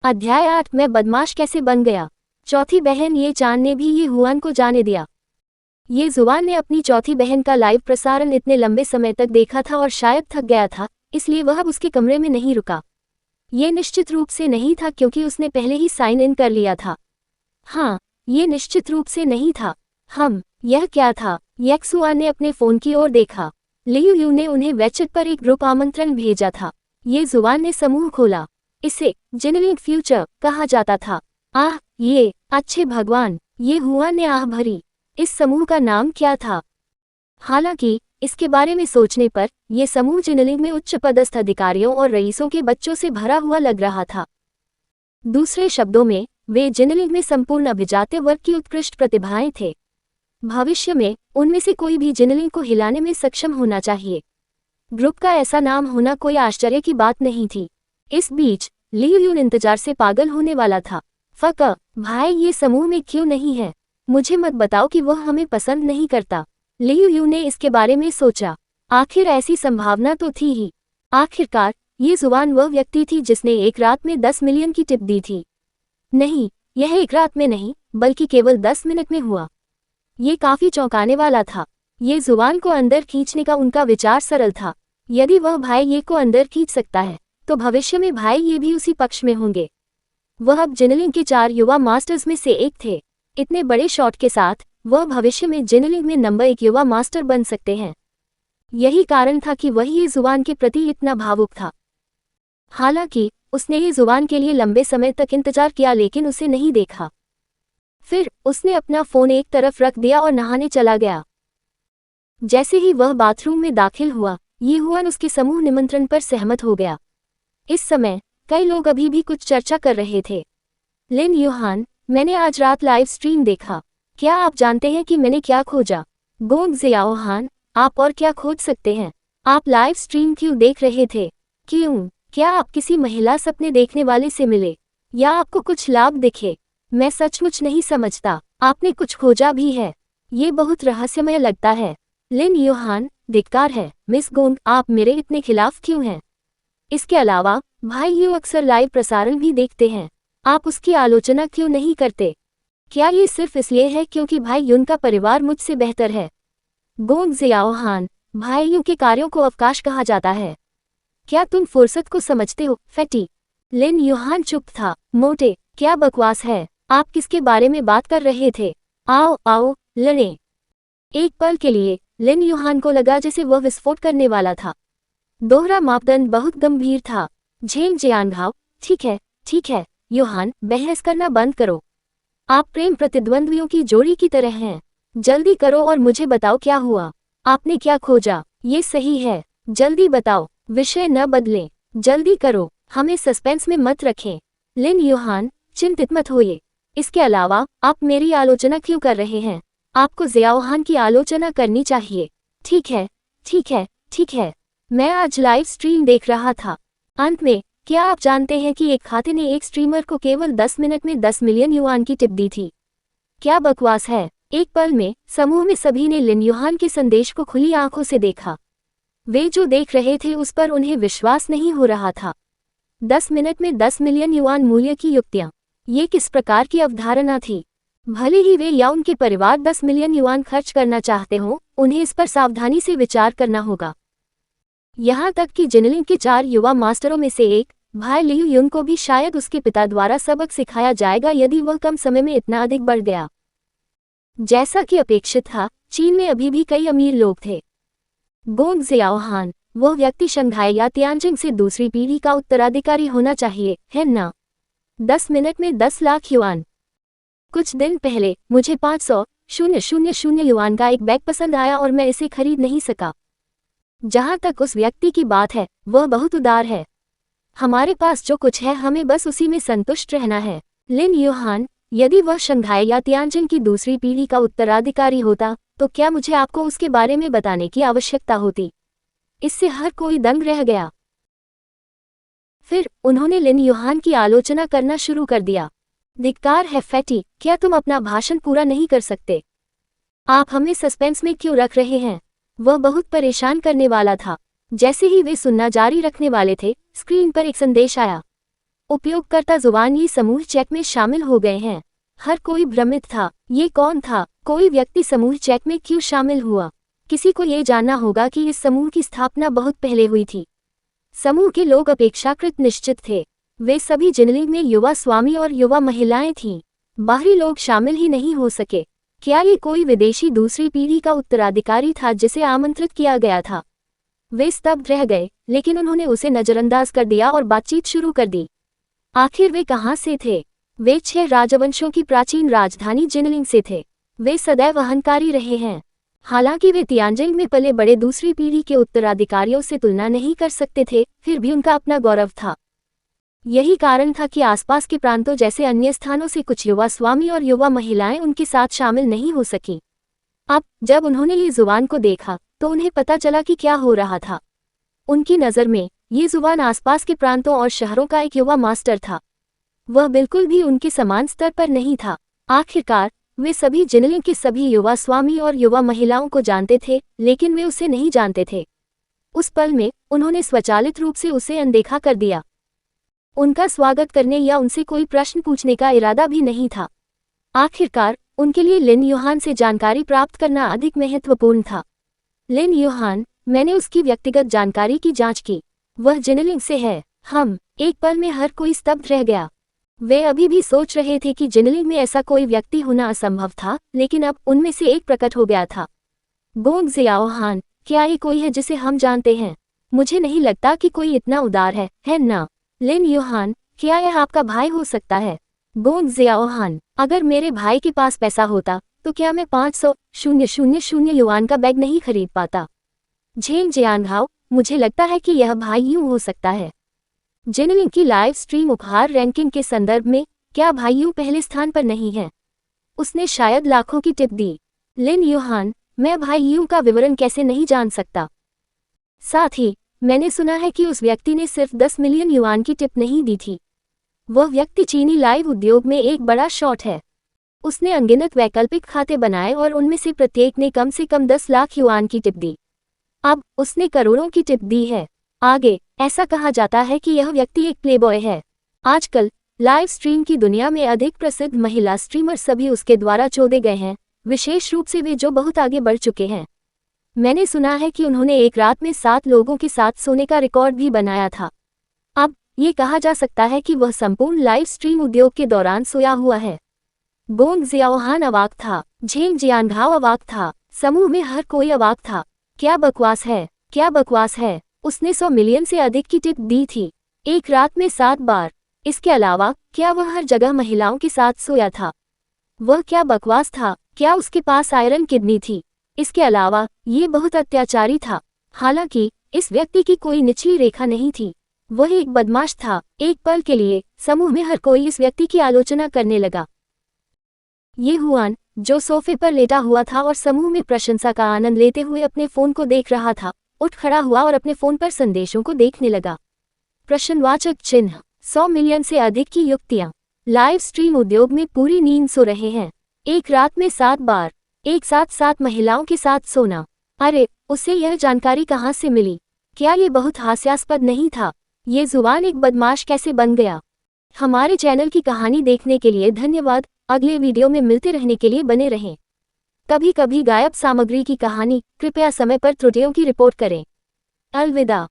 अध्याय 8 मैं बदमाश कैसे बन गया। चौथी बहन ये चान ने भी ये हुआन को जाने दिया। ये जुबान ने अपनी चौथी बहन का लाइव प्रसारण इतने लंबे समय तक देखा था और शायद थक गया था, इसलिए वह अब उसके कमरे में नहीं रुका। ये निश्चित रूप से नहीं था क्योंकि उसने पहले ही साइन इन कर लिया था। हाँ, ये निश्चित रूप से नहीं था। यह क्या था? यक्सुआन ने अपने फोन की ओर देखा। लियू यू ने उन्हें वेचट पर एक ग्रुप आमंत्रण भेजा था। ये जुबान ने समूह खोला। इसे जिनलिंग फ्यूचर कहा जाता था। आह, ये अच्छे भगवान, ये हुआन ने आह भरी। इस समूह का नाम क्या था? हालांकि इसके बारे में सोचने पर यह समूह जिनलिंग में उच्च पदस्थ अधिकारियों और रईसों के बच्चों से भरा हुआ लग रहा था। दूसरे शब्दों में, वे जिनलिंग में संपूर्ण अभिजात्य वर्ग की उत्कृष्ट प्रतिभाएं थे। भविष्य में उनमें से कोई भी जिनलिंग को हिलाने में सक्षम होना चाहिए। ग्रुप का ऐसा नाम होना कोई आश्चर्य की बात नहीं थी। इस बीच लियू यून इंतजार से पागल होने वाला था। भाई, ये समूह में क्यों नहीं है? मुझे मत बताओ कि वह हमें पसंद नहीं करता। लियू यू ने इसके बारे में सोचा। आखिर ऐसी संभावना तो थी ही। आखिरकार ये जुबान वह व्यक्ति थी जिसने एक रात में 10 मिलियन की टिप दी थी। नहीं, यह एक रात में नहीं, बल्कि केवल 10 मिनट में हुआ। ये काफी चौंकाने वाला था। ये जुबान को अंदर खींचने का उनका विचार सरल था। यदि वह भाई ये को अंदर खींच सकता है, तो भविष्य में भाई ये भी उसी पक्ष में होंगे। वह अब जिनलिंग के 4 युवा मास्टर्स में से एक थे। इतने बड़े शॉट के साथ वह भविष्य में जिनलिंग में नंबर 1 युवा मास्टर बन सकते हैं। यही कारण था कि वह ये जुबान के प्रति इतना भावुक था। हालांकि उसने ये जुबान के लिए लंबे समय तक इंतजार किया लेकिन उसे नहीं देखा। फिर उसने अपना फोन एक तरफ रख दिया और नहाने चला गया। जैसे ही वह बाथरूम में दाखिल हुआ, ये हुआन उसके समूह निमंत्रण पर सहमत हो गया। इस समय कई लोग अभी भी कुछ चर्चा कर रहे थे। लिन यूहान, मैंने आज रात लाइव स्ट्रीम देखा। क्या आप जानते हैं कि मैंने क्या खोजा? गोंग ज़ियाओहान, आप और क्या खोज सकते हैं? आप लाइव स्ट्रीम क्यों देख रहे थे? क्यों? क्या आप किसी महिला सपने देखने वाले से मिले या आपको कुछ लाभ दिखे? मैं सचमुच नहीं समझता। आपने कुछ खोजा भी है। ये बहुत रहस्यमय लगता है। लिन यूहान, धिक्कार है। मिस गोंग, आप मेरे इतने खिलाफ क्यों हैं? इसके अलावा भाई यू अक्सर लाइव प्रसारण भी देखते हैं। आप उसकी आलोचना क्यों नहीं करते? क्या ये सिर्फ इसलिए है क्योंकि भाई यून का परिवार मुझसे बेहतर है? गोंग ज़ियाओहान, भाई यू के कार्यों को अवकाश कहा जाता है। क्या तुम फुर्सत को समझते हो, फैटी? लिन यूहान चुप था। मोटे, क्या बकवास है? आप किसके बारे में बात कर रहे थे? आओ आओ, लड़ें। एक पल के लिए लिन यूहान को लगा जैसे वह विस्फोट करने वाला था। दोहरा मापदंड बहुत गंभीर था। झेंग जियानघाव, ठीक है, यूहान, बहस करना बंद करो। आप प्रेम प्रतिद्वंद्वियों की जोड़ी की तरह हैं। जल्दी करो और मुझे बताओ क्या हुआ। आपने क्या खोजा? ये सही है, जल्दी बताओ। विषय न बदलें, जल्दी करो, हमें सस्पेंस में मत रखें। लिन यूहान, चिंतित मत होइए। इसके अलावा आप मेरी आलोचना क्यों कर रहे हैं? आपको ज़ियाओहान की आलोचना करनी चाहिए। ठीक है, मैं आज लाइव स्ट्रीम देख रहा था। अंत में, क्या आप जानते हैं कि एक खाते ने एक स्ट्रीमर को केवल 10 मिनट में 10 मिलियन युआन की टिप दी थी? क्या बकवास है। एक पल में समूह में सभी ने लिन यूहान के संदेश को खुली आंखों से देखा। वे जो देख रहे थे उस पर उन्हें विश्वास नहीं हो रहा था। 10 मिनट में 10 मिलियन युआन मूल्य की युक्तियां, ये किस प्रकार की अवधारणा थी? भले ही वे या उनके परिवार 10 मिलियन युआन खर्च करना चाहते हो, उन्हें इस पर सावधानी से विचार करना होगा। यहाँ तक कि जिनलिंग के 4 युवा मास्टरों में से एक, भाई लियू यून को भी शायद उसके पिता द्वारा सबक सिखाया जाएगा यदि वह कम समय में इतना अधिक बढ़ गया। जैसा कि अपेक्षित था, चीन में अभी भी कई अमीर लोग थे। गोंग ज़ियाओहान, वह व्यक्ति शंघाई या तियानजिन से दूसरी पीढ़ी का उत्तराधिकारी होना चाहिए, है ना? 10 मिनट में 10 लाख युआन। कुछ दिन पहले मुझे 500,000 युआन का एक बैग पसंद आया और मैं इसे खरीद नहीं सका। जहां तक उस व्यक्ति की बात है, वह बहुत उदार है। हमारे पास जो कुछ है हमें बस उसी में संतुष्ट रहना है। लिन यूहान, यदि वह शंघाई या तियानजिन की दूसरी पीढ़ी का उत्तराधिकारी होता, तो क्या मुझे आपको उसके बारे में बताने की आवश्यकता होती? इससे हर कोई दंग रह गया। फिर उन्होंने लिन यूहान की आलोचना करना शुरू कर दिया। धिक्कार है फैटी, क्या तुम अपना भाषण पूरा नहीं कर सकते? आप हमें सस्पेंस में क्यों रख रहे हैं? वह बहुत परेशान करने वाला था। जैसे ही वे सुनना जारी रखने वाले थे, स्क्रीन पर एक संदेश आया। उपयोगकर्ता जुबान ये समूह चेक में शामिल हो गए हैं। हर कोई भ्रमित था, ये कौन था, कोई व्यक्ति समूह चेक में क्यों शामिल हुआ। किसी को ये जानना होगा कि इस समूह की स्थापना बहुत पहले हुई थी। समूह के लोग अपेक्षाकृत निश्चित थे। वे सभी जिनलिंग में युवा स्वामी और युवा महिलाएं थीं। बाहरी लोग शामिल ही नहीं हो सके। क्या ये कोई विदेशी दूसरी पीढ़ी का उत्तराधिकारी था जिसे आमंत्रित किया गया था? वे स्तब्ध रह गए, लेकिन उन्होंने उसे नजरअंदाज कर दिया और बातचीत शुरू कर दी। आखिर वे कहाँ से थे? वे 6 राजवंशों की प्राचीन राजधानी जिनलिंग से थे। वे सदैव अहंकारी रहे हैं। हालांकि वे तियानजिंग में पले बड़े दूसरी पीढ़ी के उत्तराधिकारियों से तुलना नहीं कर सकते थे, फिर भी उनका अपना गौरव था। यही कारण था कि आसपास के प्रांतों जैसे अन्य स्थानों से कुछ युवा स्वामी और युवा महिलाएं उनके साथ शामिल नहीं हो सकी। अब जब उन्होंने ये जुबान को देखा तो उन्हें पता चला कि क्या हो रहा था। उनकी नज़र में ये जुबान आसपास के प्रांतों और शहरों का एक युवा मास्टर था। वह बिल्कुल भी उनके समान स्तर पर नहीं था। आखिरकार वे सभी जिनलिंग के सभी युवा स्वामी और युवा महिलाओं को जानते थे, लेकिन वे उसे नहीं जानते थे। उस पल में उन्होंने स्वचालित रूप से उसे अनदेखा कर दिया। उनका स्वागत करने या उनसे कोई प्रश्न पूछने का इरादा भी नहीं था। आखिरकार उनके लिए लिन युहान से जानकारी प्राप्त करना अधिक महत्वपूर्ण था। लिन युहान, मैंने उसकी व्यक्तिगत जानकारी की जांच की। वह जिनलिंग से है। एक पल में हर कोई स्तब्ध रह गया। वे अभी भी सोच रहे थे कि जिनलिंग में ऐसा कोई व्यक्ति होना असंभव था, लेकिन अब उनमें से एक प्रकट हो गया था। गोंग ज़ियाओहान, क्या ये कोई है जिसे हम जानते हैं? मुझे नहीं लगता कि कोई इतना उदार है ना? लिन युहान, क्या यह आपका भाई हो सकता है? गोंग ज़ियाओहान, अगर मेरे भाई के पास पैसा होता तो क्या मैं 500,000 युआन का बैग नहीं खरीद पाता? झेंग जियांघाओ, मुझे लगता है कि यह भाई यूं हो सकता है। जिनलिंग की लाइव स्ट्रीम उपहार रैंकिंग के संदर्भ में क्या भाई यूं पहले स्थान पर नहीं है? उसने शायद लाखों की टिप दी। लिन युहान, मैं भाई यूं का विवरण कैसे नहीं जान सकता? साथ ही मैंने सुना है कि उस व्यक्ति ने सिर्फ 10 मिलियन युआन की टिप नहीं दी थी। वह व्यक्ति चीनी लाइव उद्योग में एक बड़ा शॉट है। उसने अनगिनत वैकल्पिक खाते बनाए और उनमें से प्रत्येक ने कम से कम 10 लाख युआन की टिप दी। अब उसने करोड़ों की टिप दी है। आगे ऐसा कहा जाता है कि यह व्यक्ति एक प्लेबॉय है। आजकल लाइव स्ट्रीम की दुनिया में अधिक प्रसिद्ध महिला स्ट्रीमर सभी उसके द्वारा चोदे गए हैं, विशेष रूप से वे जो बहुत आगे बढ़ चुके हैं। मैंने सुना है कि उन्होंने एक रात में 7 लोगों के साथ सोने का रिकॉर्ड भी बनाया था। अब ये कहा जा सकता है कि वह संपूर्ण लाइव स्ट्रीम उद्योग के दौरान सोया हुआ है। गोंग ज़ियाओहान अवाक था। झेंग जियांघाओ अवाक था। समूह में हर कोई अवाक था। क्या बकवास है, क्या बकवास है। उसने 100 मिलियन से अधिक की टिप दी थी, एक रात में 7 बार। इसके अलावा क्या वह हर जगह महिलाओं के साथ सोया था? वह क्या बकवास था। क्या उसके पास आयरन किडनी थी? इसके अलावा ये बहुत अत्याचारी था। हालांकि इस व्यक्ति की कोई निचली रेखा नहीं थी। वह एक बदमाश था। एक पल के लिए समूह में हर कोई इस व्यक्ति की आलोचना करने लगा। ये हुआन, जो सोफे पर लेटा हुआ था और समूह में प्रशंसा का आनंद लेते हुए अपने फोन को देख रहा था, उठ खड़ा हुआ और अपने फोन पर संदेशों को देखने लगा। प्रश्नवाचक चिन्ह। 100 मिलियन से अधिक की युक्तियां। लाइव स्ट्रीम उद्योग में पूरी नींद सो रहे हैं। एक रात में 7 बार, एक साथ 7 महिलाओं के साथ सोना। अरे, उसे यह जानकारी कहाँ से मिली? क्या ये बहुत हास्यास्पद नहीं था? ये जुबान एक बदमाश कैसे बन गया? हमारे चैनल की कहानी देखने के लिए धन्यवाद। अगले वीडियो में मिलते रहने के लिए बने रहें। कभी कभी गायब सामग्री की कहानी, कृपया समय पर त्रुटियों की रिपोर्ट करें। अलविदा।